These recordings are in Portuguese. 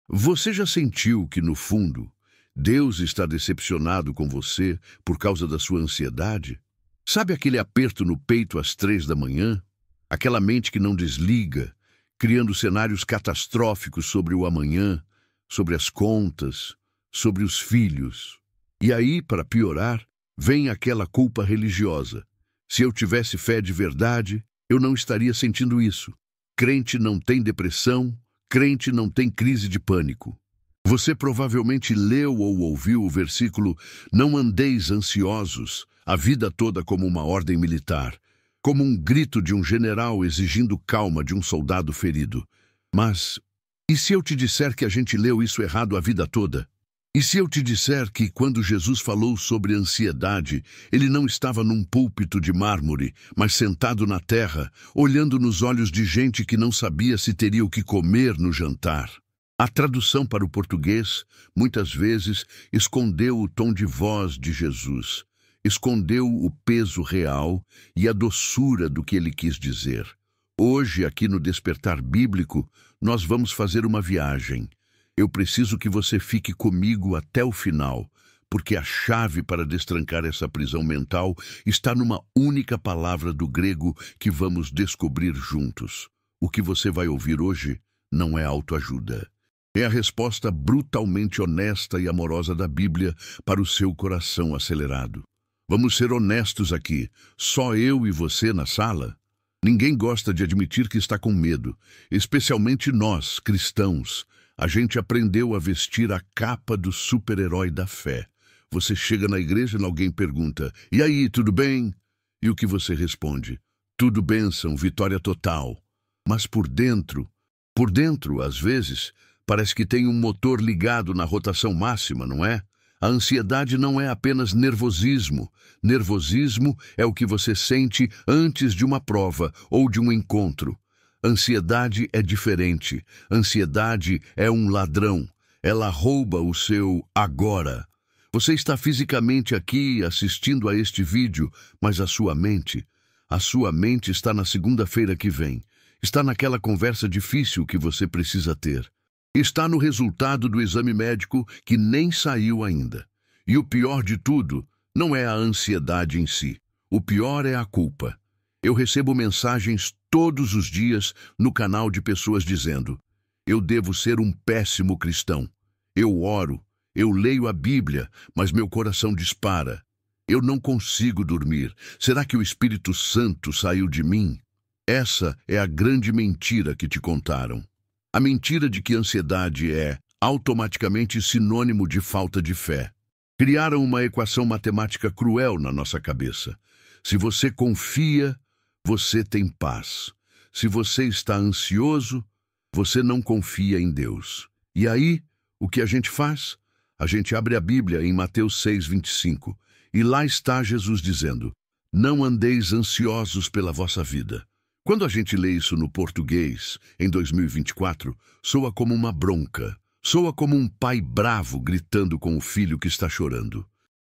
Você já sentiu que, no fundo, Deus está decepcionado com você por causa da sua ansiedade? Sabe aquele aperto no peito às 3 da manhã? Aquela mente que não desliga, criando cenários catastróficos sobre o amanhã, sobre as contas, sobre os filhos. E aí, para piorar, vem aquela culpa religiosa. Se eu tivesse fé de verdade, eu não estaria sentindo isso. Crente não tem depressão, crente não tem crise de pânico. Você provavelmente leu ou ouviu o versículo "Não andeis ansiosos", a vida toda como uma ordem militar, como um grito de um general exigindo calma de um soldado ferido. Mas, e se eu te disser que a gente leu isso errado a vida toda? E se eu te disser que, quando Jesus falou sobre ansiedade, ele não estava num púlpito de mármore, mas sentado na terra, olhando nos olhos de gente que não sabia se teria o que comer no jantar? A tradução para o português, muitas vezes, escondeu o tom de voz de Jesus, escondeu o peso real e a doçura do que ele quis dizer. Hoje, aqui no Despertar Bíblico, nós vamos fazer uma viagem. Eu preciso que você fique comigo até o final, porque a chave para destrancar essa prisão mental está numa única palavra do grego que vamos descobrir juntos. O que você vai ouvir hoje não é autoajuda. É a resposta brutalmente honesta e amorosa da Bíblia para o seu coração acelerado. Vamos ser honestos aqui. Só eu e você na sala? Ninguém gosta de admitir que está com medo, especialmente nós, cristãos. A gente aprendeu a vestir a capa do super-herói da fé. Você chega na igreja e alguém pergunta: "E aí, tudo bem?" E o que você responde? "Tudo bênção, vitória total." Mas por dentro, às vezes, parece que tem um motor ligado na rotação máxima, não é? A ansiedade não é apenas nervosismo. Nervosismo é o que você sente antes de uma prova ou de um encontro. Ansiedade é diferente. Ansiedade é um ladrão. Ela rouba o seu agora. Você está fisicamente aqui assistindo a este vídeo, mas a sua mente está na segunda-feira que vem. Está naquela conversa difícil que você precisa ter. Está no resultado do exame médico que nem saiu ainda. E o pior de tudo não é a ansiedade em si. O pior é a culpa. Eu recebo mensagens todos os dias no canal de pessoas dizendo: "Eu devo ser um péssimo cristão. Eu oro, eu leio a Bíblia, mas meu coração dispara. Eu não consigo dormir. Será que o Espírito Santo saiu de mim?" Essa é a grande mentira que te contaram. A mentira de que ansiedade é automaticamente sinônimo de falta de fé. Criaram uma equação matemática cruel na nossa cabeça. Se você confia, você tem paz. Se você está ansioso, você não confia em Deus. E aí, o que a gente faz? A gente abre a Bíblia em Mateus 6:25, e lá está Jesus dizendo: "Não andeis ansiosos pela vossa vida." Quando a gente lê isso no português, em 2024, soa como uma bronca. Soa como um pai bravo gritando com o filho que está chorando.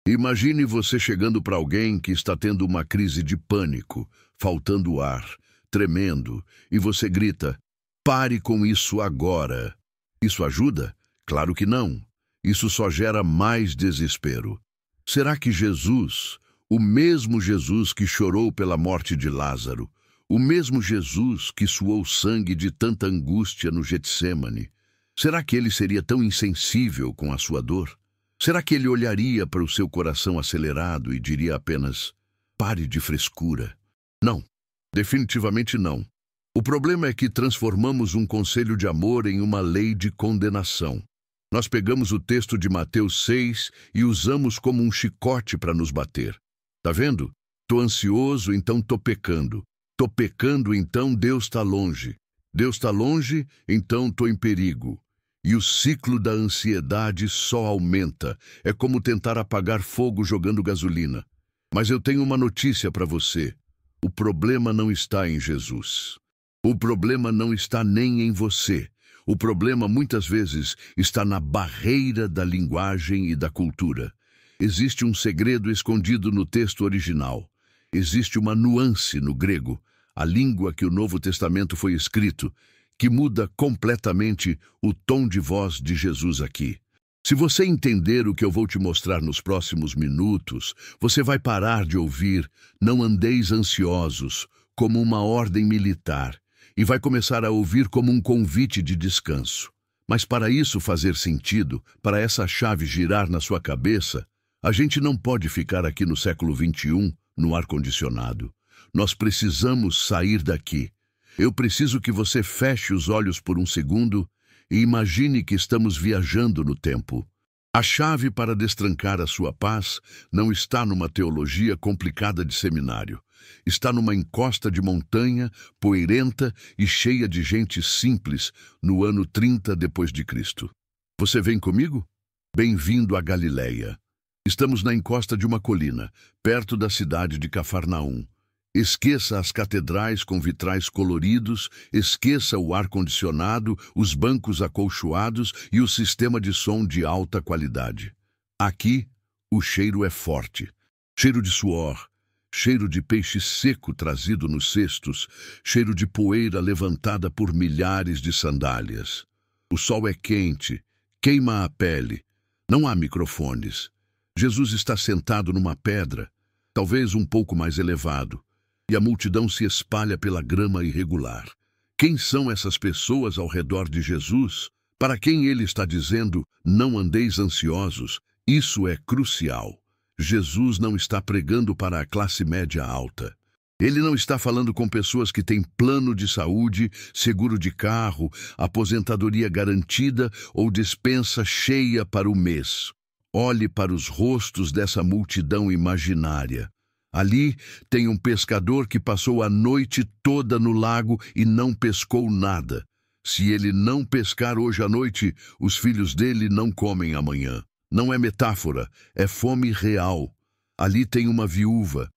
Imagine você chegando para alguém que está tendo uma crise de pânico, faltando ar, tremendo, e você grita: "Pare com isso agora." Isso ajuda? Claro que não. Isso só gera mais desespero. Será que Jesus, o mesmo Jesus que chorou pela morte de Lázaro, o mesmo Jesus que suou sangue de tanta angústia no Getsêmani, será que ele seria tão insensível com a sua dor? Será que ele olharia para o seu coração acelerado e diria apenas: "Pare de frescura"? Não, definitivamente não. O problema é que transformamos um conselho de amor em uma lei de condenação. Nós pegamos o texto de Mateus 6 e usamos como um chicote para nos bater. Tá vendo? Tô ansioso, então tô pecando. Tô pecando, então Deus está longe. Deus está longe, então tô em perigo. E o ciclo da ansiedade só aumenta. É como tentar apagar fogo jogando gasolina. Mas eu tenho uma notícia para você. O problema não está em Jesus. O problema não está nem em você. O problema, muitas vezes, está na barreira da linguagem e da cultura. Existe um segredo escondido no texto original. Existe uma nuance no grego, a língua que o Novo Testamento foi escrito, que muda completamente o tom de voz de Jesus aqui. Se você entender o que eu vou te mostrar nos próximos minutos, você vai parar de ouvir "não andeis ansiosos" como uma ordem militar e vai começar a ouvir como um convite de descanso. Mas para isso fazer sentido, para essa chave girar na sua cabeça, a gente não pode ficar aqui no século XXI, no ar-condicionado. Nós precisamos sair daqui. Eu preciso que você feche os olhos por um segundo e imagine que estamos viajando no tempo. A chave para destrancar a sua paz não está numa teologia complicada de seminário. Está numa encosta de montanha, poeirenta e cheia de gente simples, no ano 30 depois de Cristo. Você vem comigo? Bem-vindo a Galileia. Estamos na encosta de uma colina, perto da cidade de Cafarnaum. Esqueça as catedrais com vitrais coloridos, esqueça o ar-condicionado, os bancos acolchoados e o sistema de som de alta qualidade. Aqui, o cheiro é forte. Cheiro de suor, cheiro de peixe seco trazido nos cestos, cheiro de poeira levantada por milhares de sandálias. O sol é quente, queima a pele. Não há microfones. Jesus está sentado numa pedra, talvez um pouco mais elevado, e a multidão se espalha pela grama irregular. Quem são essas pessoas ao redor de Jesus? Para quem ele está dizendo, não andeis ansiosos? Isso é crucial. Jesus não está pregando para a classe média alta. Ele não está falando com pessoas que têm plano de saúde, seguro de carro, aposentadoria garantida ou despensa cheia para o mês. Olhe para os rostos dessa multidão imaginária. Ali tem um pescador que passou a noite toda no lago e não pescou nada. Se ele não pescar hoje à noite, os filhos dele não comem amanhã. Não é metáfora, é fome real. Ali tem uma viúva.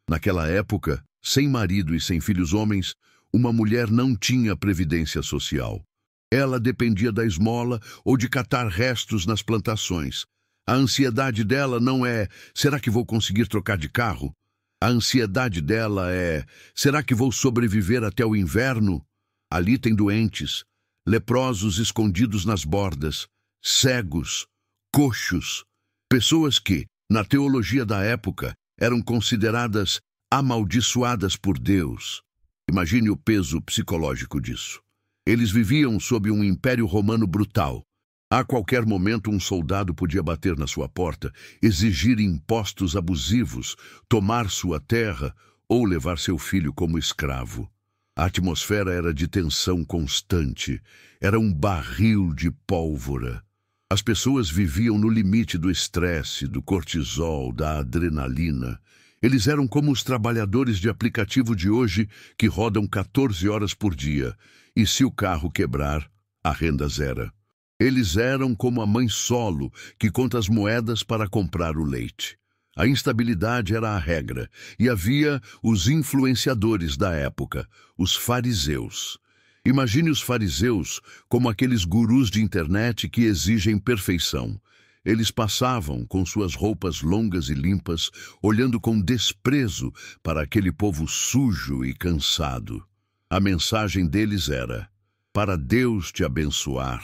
Naquela época, sem marido e sem filhos homens, uma mulher não tinha previdência social. Ela dependia da esmola ou de catar restos nas plantações. A ansiedade dela não é: será que vou conseguir trocar de carro? A ansiedade dela é: será que vou sobreviver até o inverno? Ali tem doentes, leprosos escondidos nas bordas, cegos, coxos, pessoas que, na teologia da época, eram consideradas amaldiçoadas por Deus. Imagine o peso psicológico disso. Eles viviam sob um império romano brutal. A qualquer momento um soldado podia bater na sua porta, exigir impostos abusivos, tomar sua terra ou levar seu filho como escravo. A atmosfera era de tensão constante, era um barril de pólvora. As pessoas viviam no limite do estresse, do cortisol, da adrenalina. Eles eram como os trabalhadores de aplicativo de hoje que rodam 14 horas por dia, e se o carro quebrar, a renda zera. Eles eram como a mãe solo que conta as moedas para comprar o leite. A instabilidade era a regra, e havia os influenciadores da época, os fariseus. Imagine os fariseus como aqueles gurus de internet que exigem perfeição. Eles passavam, com suas roupas longas e limpas, olhando com desprezo para aquele povo sujo e cansado. A mensagem deles era: para Deus te abençoar,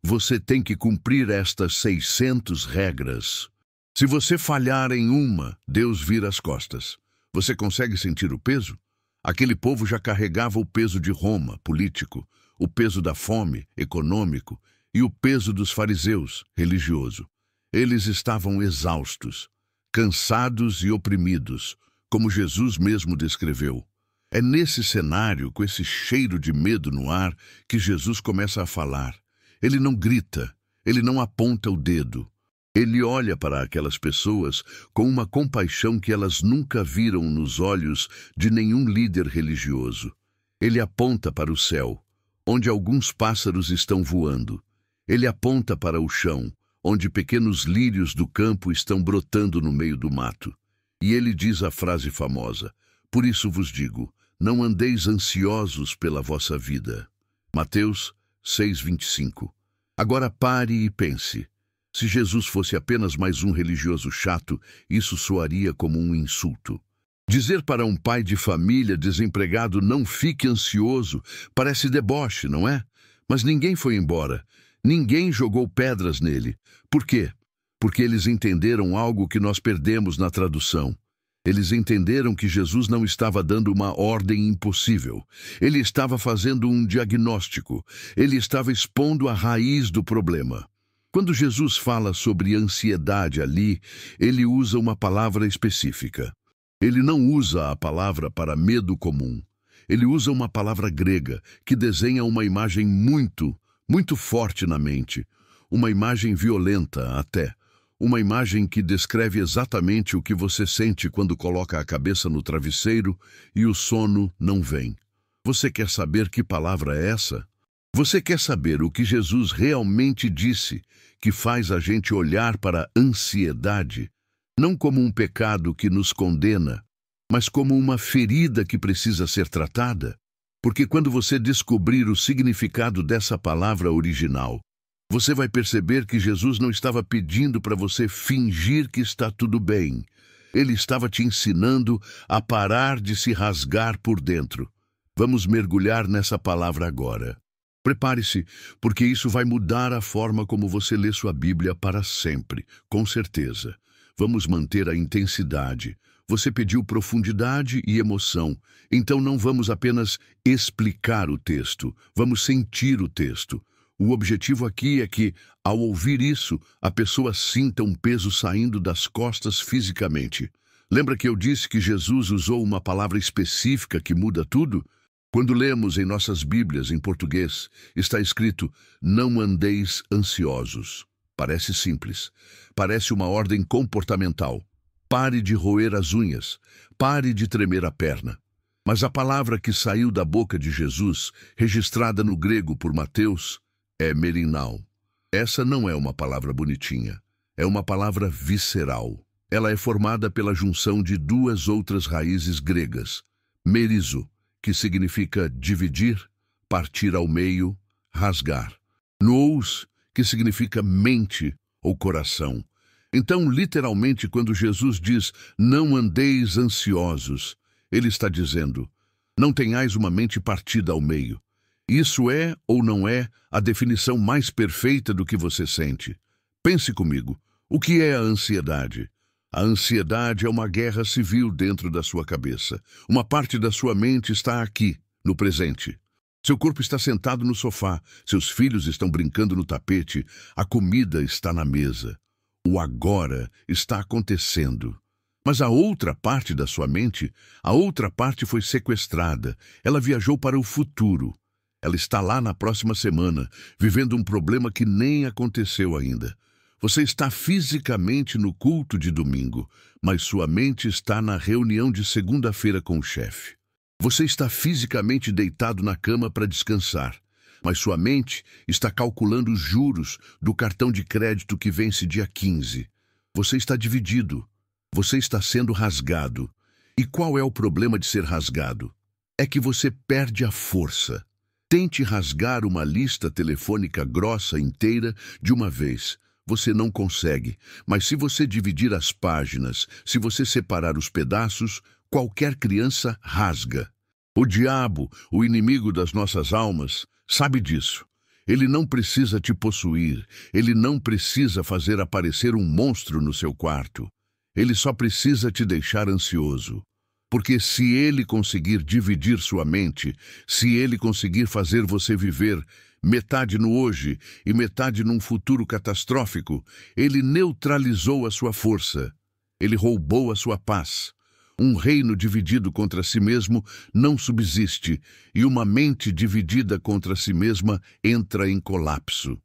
você tem que cumprir estas 600 regras. Se você falhar em uma, Deus vira as costas. Você consegue sentir o peso? Aquele povo já carregava o peso de Roma, político, o peso da fome, econômico, e o peso dos fariseus, religioso. Eles estavam exaustos, cansados e oprimidos, como Jesus mesmo descreveu. É nesse cenário, com esse cheiro de medo no ar, que Jesus começa a falar. Ele não grita, ele não aponta o dedo. Ele olha para aquelas pessoas com uma compaixão que elas nunca viram nos olhos de nenhum líder religioso. Ele aponta para o céu, onde alguns pássaros estão voando. Ele aponta para o chão, onde pequenos lírios do campo estão brotando no meio do mato. E ele diz a frase famosa: por isso vos digo, não andeis ansiosos pela vossa vida. Mateus 6:25. Agora pare e pense. Se Jesus fosse apenas mais um religioso chato, isso soaria como um insulto. Dizer para um pai de família desempregado não fique ansioso parece deboche, não é? Mas ninguém foi embora. Ninguém jogou pedras nele. Por quê? Porque eles entenderam algo que nós perdemos na tradução. Eles entenderam que Jesus não estava dando uma ordem impossível. Ele estava fazendo um diagnóstico. Ele estava expondo a raiz do problema. Quando Jesus fala sobre ansiedade ali, ele usa uma palavra específica. Ele não usa a palavra para medo comum. Ele usa uma palavra grega que desenha uma imagem muito forte na mente. Uma imagem violenta até. Uma imagem que descreve exatamente o que você sente quando coloca a cabeça no travesseiro e o sono não vem. Você quer saber que palavra é essa? Você quer saber o que Jesus realmente disse, que faz a gente olhar para a ansiedade, não como um pecado que nos condena, mas como uma ferida que precisa ser tratada? Porque quando você descobrir o significado dessa palavra original, você vai perceber que Jesus não estava pedindo para você fingir que está tudo bem. Ele estava te ensinando a parar de se rasgar por dentro. Vamos mergulhar nessa palavra agora. Prepare-se, porque isso vai mudar a forma como você lê sua Bíblia para sempre, com certeza. Vamos manter a intensidade. Você pediu profundidade e emoção, então não vamos apenas explicar o texto, vamos sentir o texto. O objetivo aqui é que, ao ouvir isso, a pessoa sinta um peso saindo das costas fisicamente. Lembra que eu disse que Jesus usou uma palavra específica que muda tudo? Quando lemos em nossas Bíblias em português, está escrito: não andeis ansiosos. Parece simples. Parece uma ordem comportamental. Pare de roer as unhas. Pare de tremer a perna. Mas a palavra que saiu da boca de Jesus, registrada no grego por Mateus, é merinal. Essa não é uma palavra bonitinha. É uma palavra visceral. Ela é formada pela junção de duas outras raízes gregas. Merizo, que significa dividir, partir ao meio, rasgar. Nous, que significa mente ou coração. Então, literalmente, quando Jesus diz, não andeis ansiosos, ele está dizendo, não tenhais uma mente partida ao meio. Isso é ou não é a definição mais perfeita do que você sente. Pense comigo, o que é a ansiedade? A ansiedade é uma guerra civil dentro da sua cabeça. Uma parte da sua mente está aqui, no presente. Seu corpo está sentado no sofá, seus filhos estão brincando no tapete, a comida está na mesa. O agora está acontecendo. Mas a outra parte da sua mente, a outra parte foi sequestrada. Ela viajou para o futuro. Ela está lá na próxima semana, vivendo um problema que nem aconteceu ainda. Você está fisicamente no culto de domingo, mas sua mente está na reunião de segunda-feira com o chefe. Você está fisicamente deitado na cama para descansar, mas sua mente está calculando os juros do cartão de crédito que vence dia 15. Você está dividido. Você está sendo rasgado. E qual é o problema de ser rasgado? É que você perde a força. Tente rasgar uma lista telefônica grossa inteira de uma vez. Você não consegue, mas se você dividir as páginas, se você separar os pedaços, qualquer criança rasga. O diabo, o inimigo das nossas almas, sabe disso. Ele não precisa te possuir, ele não precisa fazer aparecer um monstro no seu quarto. Ele só precisa te deixar ansioso. Porque se ele conseguir dividir sua mente, se ele conseguir fazer você viver metade no hoje e metade num futuro catastrófico, ele neutralizou a sua força. Ele roubou a sua paz. Um reino dividido contra si mesmo não subsiste, e uma mente dividida contra si mesma entra em colapso.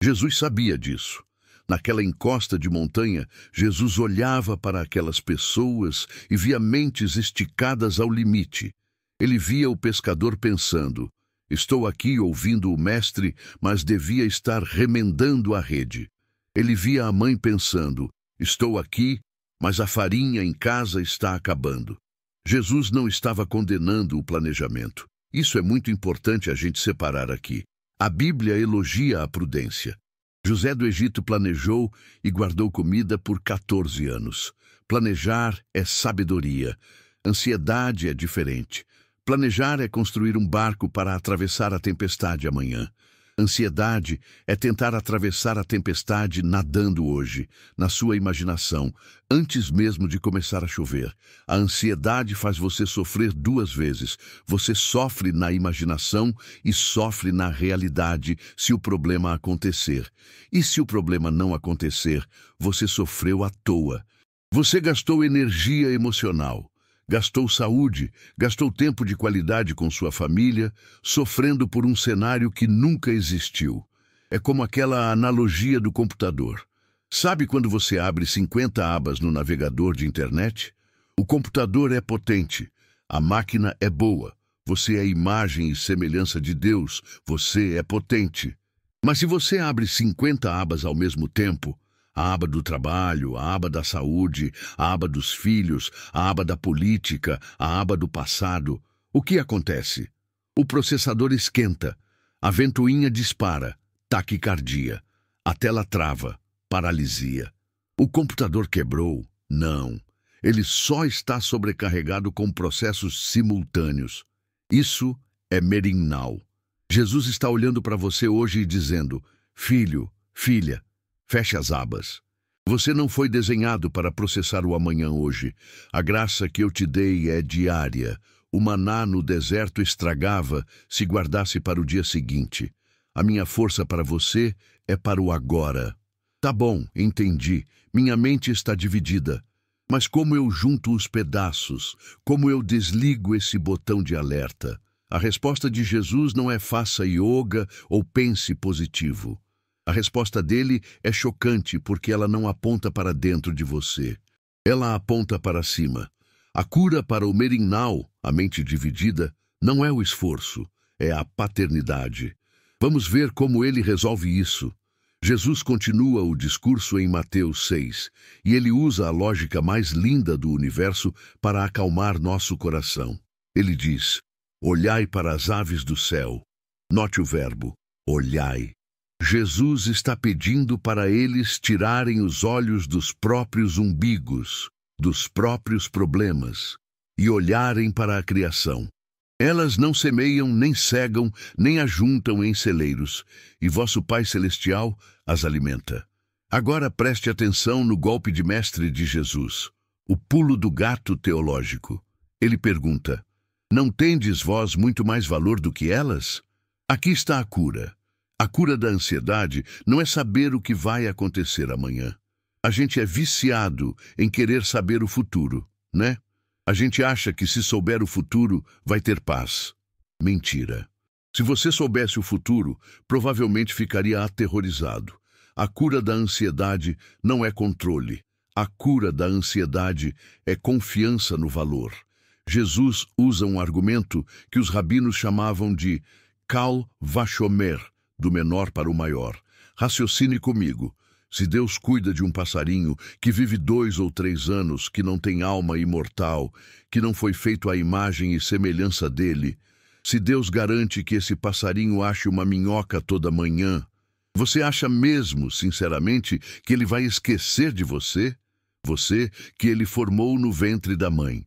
Jesus sabia disso. Naquela encosta de montanha, Jesus olhava para aquelas pessoas e via mentes esticadas ao limite. Ele via o pescador pensando, estou aqui ouvindo o mestre, mas devia estar remendando a rede. Ele via a mãe pensando, estou aqui, mas a farinha em casa está acabando. Jesus não estava condenando o planejamento. Isso é muito importante a gente separar aqui. A Bíblia elogia a prudência. José do Egito planejou e guardou comida por 14 anos. Planejar é sabedoria. Ansiedade é diferente. Planejar é construir um barco para atravessar a tempestade amanhã. Ansiedade é tentar atravessar a tempestade nadando hoje, na sua imaginação, antes mesmo de começar a chover. A ansiedade faz você sofrer duas vezes. Você sofre na imaginação e sofre na realidade se o problema acontecer. E se o problema não acontecer, você sofreu à toa. Você gastou energia emocional. Gastou saúde, gastou tempo de qualidade com sua família, sofrendo por um cenário que nunca existiu. É como aquela analogia do computador. Sabe quando você abre 50 abas no navegador de internet? O computador é potente, a máquina é boa, você é imagem e semelhança de Deus, você é potente. Mas se você abre 50 abas ao mesmo tempo, a aba do trabalho, a aba da saúde, a aba dos filhos, a aba da política, a aba do passado. O que acontece? O processador esquenta, a ventoinha dispara, taquicardia, a tela trava, paralisia. O computador quebrou? Não. Ele só está sobrecarregado com processos simultâneos. Isso é merignal. Jesus está olhando para você hoje e dizendo: filho, filha, feche as abas. Você não foi desenhado para processar o amanhã hoje. A graça que eu te dei é diária. O maná no deserto estragava se guardasse para o dia seguinte. A minha força para você é para o agora. Tá bom, entendi. Minha mente está dividida. Mas como eu junto os pedaços? Como eu desligo esse botão de alerta? A resposta de Jesus não é faça yoga ou pense positivo. A resposta dele é chocante porque ela não aponta para dentro de você. Ela aponta para cima. A cura para o merignal, a mente dividida, não é o esforço, é a paternidade. Vamos ver como ele resolve isso. Jesus continua o discurso em Mateus 6, e ele usa a lógica mais linda do universo para acalmar nosso coração. Ele diz: olhai para as aves do céu. Note o verbo, olhai. Jesus está pedindo para eles tirarem os olhos dos próprios umbigos, dos próprios problemas, e olharem para a criação. Elas não semeiam, nem cegam, nem ajuntam em celeiros, e vosso Pai Celestial as alimenta. Agora preste atenção no golpe de mestre de Jesus, o pulo do gato teológico. Ele pergunta: não tendes vós muito mais valor do que elas? Aqui está a cura. A cura da ansiedade não é saber o que vai acontecer amanhã. A gente é viciado em querer saber o futuro, né? A gente acha que se souber o futuro, vai ter paz. Mentira. Se você soubesse o futuro, provavelmente ficaria aterrorizado. A cura da ansiedade não é controle. A cura da ansiedade é confiança no valor. Jesus usa um argumento que os rabinos chamavam de Kal Vashomer, do menor para o maior. Raciocine comigo. Se Deus cuida de um passarinho que vive 2 ou 3 anos, que não tem alma imortal, que não foi feito à imagem e semelhança dele, se Deus garante que esse passarinho ache uma minhoca toda manhã, você acha mesmo, sinceramente, que ele vai esquecer de você? Você que ele formou no ventre da mãe.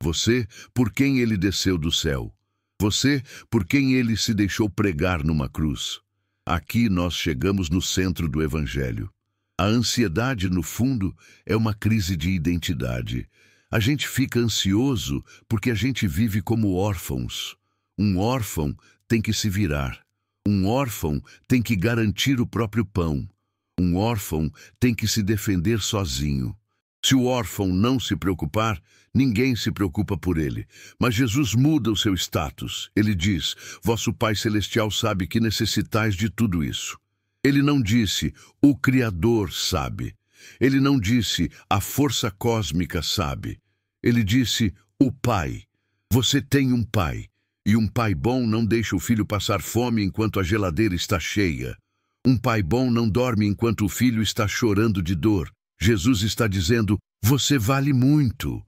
Você por quem ele desceu do céu. Você por quem ele se deixou pregar numa cruz. Aqui nós chegamos no centro do Evangelho. A ansiedade, no fundo, é uma crise de identidade. A gente fica ansioso porque a gente vive como órfãos. Um órfão tem que se virar. Um órfão tem que garantir o próprio pão. Um órfão tem que se defender sozinho. Se o órfão não se preocupar, ninguém se preocupa por ele. Mas Jesus muda o seu status. Ele diz: vosso Pai Celestial sabe que necessitais de tudo isso. Ele não disse: o Criador sabe. Ele não disse: a força cósmica sabe. Ele disse: o Pai. Você tem um pai. E um pai bom não deixa o filho passar fome enquanto a geladeira está cheia. Um pai bom não dorme enquanto o filho está chorando de dor. Jesus está dizendo: você vale muito.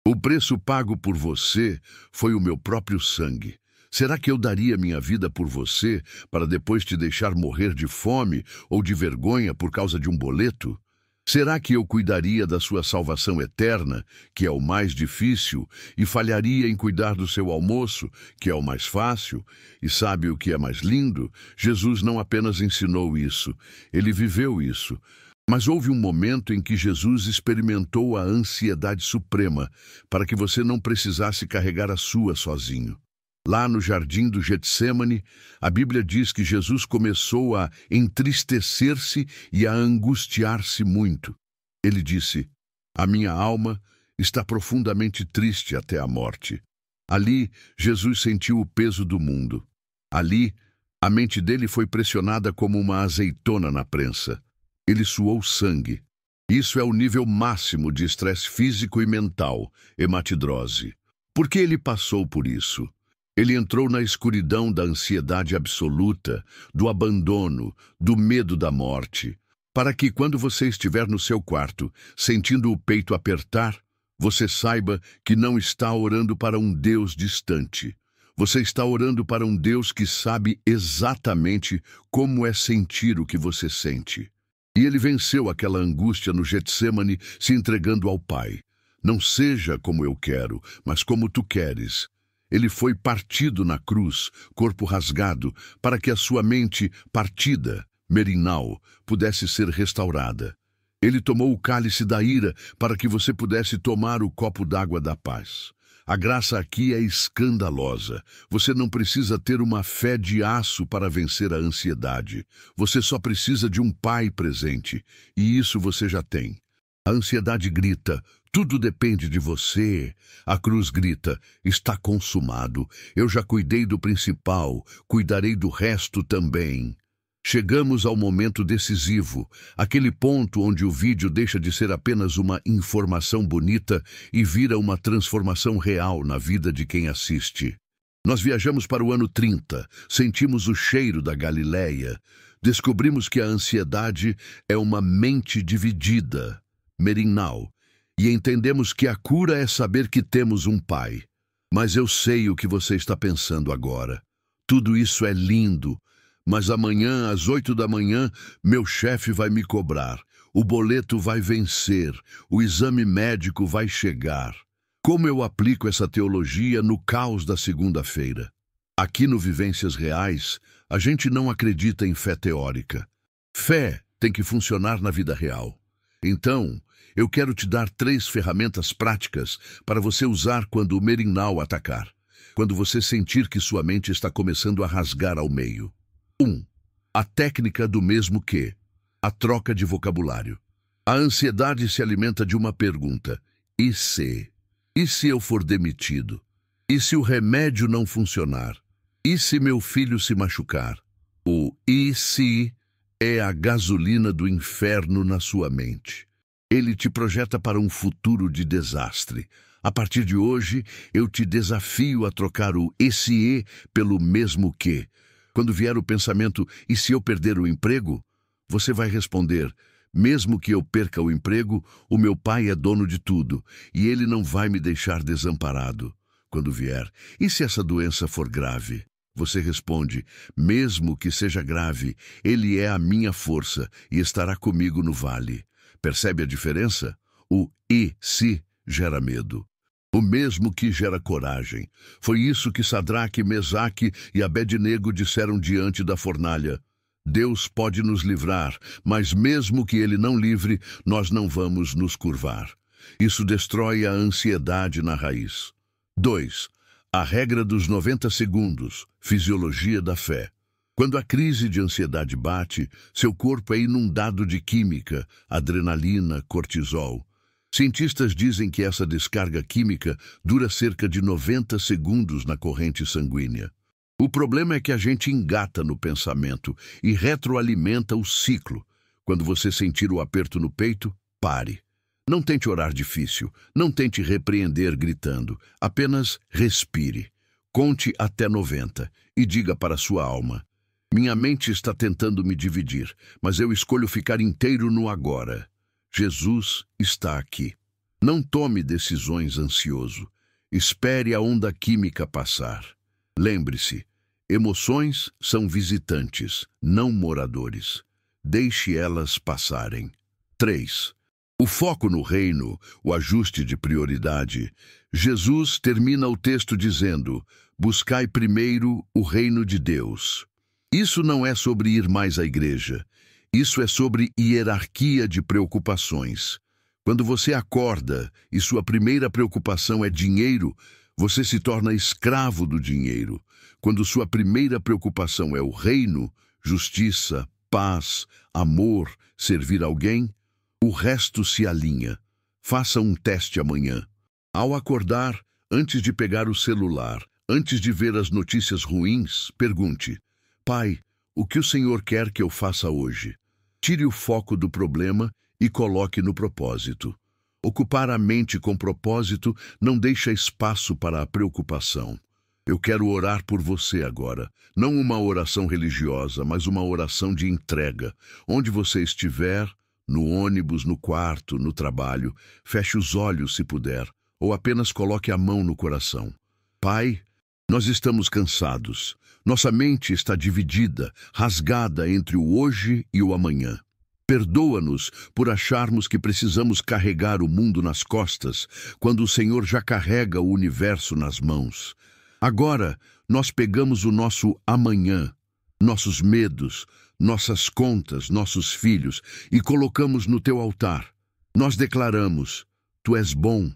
O preço pago por você foi o meu próprio sangue. Será que eu daria minha vida por você para depois te deixar morrer de fome ou de vergonha por causa de um boleto? Será que eu cuidaria da sua salvação eterna, que é o mais difícil, e falharia em cuidar do seu almoço, que é o mais fácil? E sabe o que é mais lindo? Jesus não apenas ensinou isso, ele viveu isso. Mas houve um momento em que Jesus experimentou a ansiedade suprema, para que você não precisasse carregar a sua sozinho. Lá no jardim do Getsêmani, a Bíblia diz que Jesus começou a entristecer-se e a angustiar-se muito. Ele disse: "A minha alma está profundamente triste até a morte." Ali, Jesus sentiu o peso do mundo. Ali, a mente dele foi pressionada como uma azeitona na prensa. Ele suou sangue. Isso é o nível máximo de estresse físico e mental, hematidrose. Por que ele passou por isso? Ele entrou na escuridão da ansiedade absoluta, do abandono, do medo da morte, para que, quando você estiver no seu quarto, sentindo o peito apertar, você saiba que não está orando para um Deus distante. Você está orando para um Deus que sabe exatamente como é sentir o que você sente. E ele venceu aquela angústia no Getsêmani, se entregando ao Pai. Não seja como eu quero, mas como tu queres. Ele foi partido na cruz, corpo rasgado, para que a sua mente partida, merinal, pudesse ser restaurada. Ele tomou o cálice da ira para que você pudesse tomar o copo d'água da paz. A graça aqui é escandalosa. Você não precisa ter uma fé de aço para vencer a ansiedade. Você só precisa de um Pai presente, e isso você já tem. A ansiedade grita: "Tudo depende de você." A cruz grita: "Está consumado. Eu já cuidei do principal, cuidarei do resto também." Chegamos ao momento decisivo, aquele ponto onde o vídeo deixa de ser apenas uma informação bonita e vira uma transformação real na vida de quem assiste. Nós viajamos para o ano 30, sentimos o cheiro da Galileia, descobrimos que a ansiedade é uma mente dividida, merinal, e entendemos que a cura é saber que temos um Pai. Mas eu sei o que você está pensando agora. Tudo isso é lindo, mas amanhã, às 8 da manhã, meu chefe vai me cobrar, o boleto vai vencer, o exame médico vai chegar. Como eu aplico essa teologia no caos da segunda-feira? Aqui no Vivências Reais, a gente não acredita em fé teórica. Fé tem que funcionar na vida real. Então, eu quero te dar 3 ferramentas práticas para você usar quando o merinal atacar, quando você sentir que sua mente está começando a rasgar ao meio. 1. A técnica do mesmo que. A troca de vocabulário. A ansiedade se alimenta de uma pergunta: e se? E se eu for demitido? E se o remédio não funcionar? E se meu filho se machucar? O "e se" é a gasolina do inferno na sua mente. Ele te projeta para um futuro de desastre. A partir de hoje, eu te desafio a trocar o "esse e" pelo mesmo que. Quando vier o pensamento, "e se eu perder o emprego?", você vai responder: "Mesmo que eu perca o emprego, o meu Pai é dono de tudo, e Ele não vai me deixar desamparado." Quando vier, "e se essa doença for grave?", você responde: "Mesmo que seja grave, Ele é a minha força e estará comigo no vale." Percebe a diferença? O "e se" gera medo. O mesmo que gera coragem. Foi isso que Sadraque, Mesaque e Abednego disseram diante da fornalha: "Deus pode nos livrar, mas mesmo que Ele não livre, nós não vamos nos curvar." Isso destrói a ansiedade na raiz. 2. A regra dos 90 segundos, fisiologia da fé. Quando a crise de ansiedade bate, seu corpo é inundado de química, adrenalina, cortisol. Cientistas dizem que essa descarga química dura cerca de 90 segundos na corrente sanguínea. O problema é que a gente engata no pensamento e retroalimenta o ciclo. Quando você sentir o aperto no peito, pare. Não tente orar difícil, não tente repreender gritando, apenas respire. Conte até 90 e diga para sua alma: "Minha mente está tentando me dividir, mas eu escolho ficar inteiro no agora. Jesus está aqui." Não tome decisões ansioso. Espere a onda química passar. Lembre-se, emoções são visitantes, não moradores. Deixe elas passarem. 3. O foco no reino, o ajuste de prioridade. Jesus termina o texto dizendo: buscai primeiro o reino de Deus. Isso não é sobre ir mais à igreja. Isso é sobre hierarquia de preocupações. Quando você acorda e sua primeira preocupação é dinheiro, você se torna escravo do dinheiro. Quando sua primeira preocupação é o reino, justiça, paz, amor, servir alguém, o resto se alinha. Faça um teste amanhã. Ao acordar, antes de pegar o celular, antes de ver as notícias ruins, pergunte: Pai, o que o Senhor quer que eu faça hoje? Tire o foco do problema e coloque no propósito. Ocupar a mente com propósito não deixa espaço para a preocupação. Eu quero orar por você agora. Não uma oração religiosa, mas uma oração de entrega. Onde você estiver, no ônibus, no quarto, no trabalho, feche os olhos se puder, ou apenas coloque a mão no coração. Pai, nós estamos cansados. Nossa mente está dividida, rasgada entre o hoje e o amanhã. Perdoa-nos por acharmos que precisamos carregar o mundo nas costas, quando o Senhor já carrega o universo nas mãos. Agora, nós pegamos o nosso amanhã, nossos medos, nossas contas, nossos filhos, e colocamos no teu altar. Nós declaramos: Tu és bom,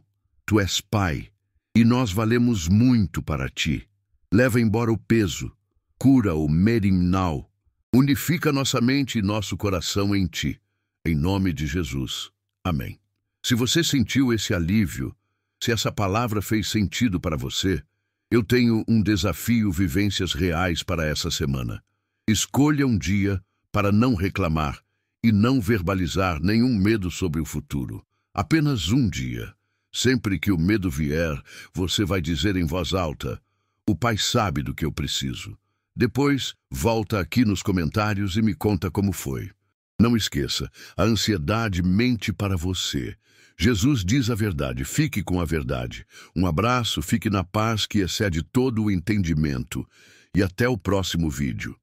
Tu és Pai, e nós valemos muito para Ti. Leva embora o peso, cura o merimnau, unifica nossa mente e nosso coração em Ti. Em nome de Jesus. Amém. Se você sentiu esse alívio, se essa palavra fez sentido para você, eu tenho um desafio vivências reais para essa semana. Escolha um dia para não reclamar e não verbalizar nenhum medo sobre o futuro. Apenas um dia. Sempre que o medo vier, você vai dizer em voz alta: o Pai sabe do que eu preciso. Depois, volta aqui nos comentários e me conta como foi. Não esqueça, a ansiedade mente para você. Jesus diz a verdade, fique com a verdade. Um abraço, fique na paz que excede todo o entendimento. E até o próximo vídeo.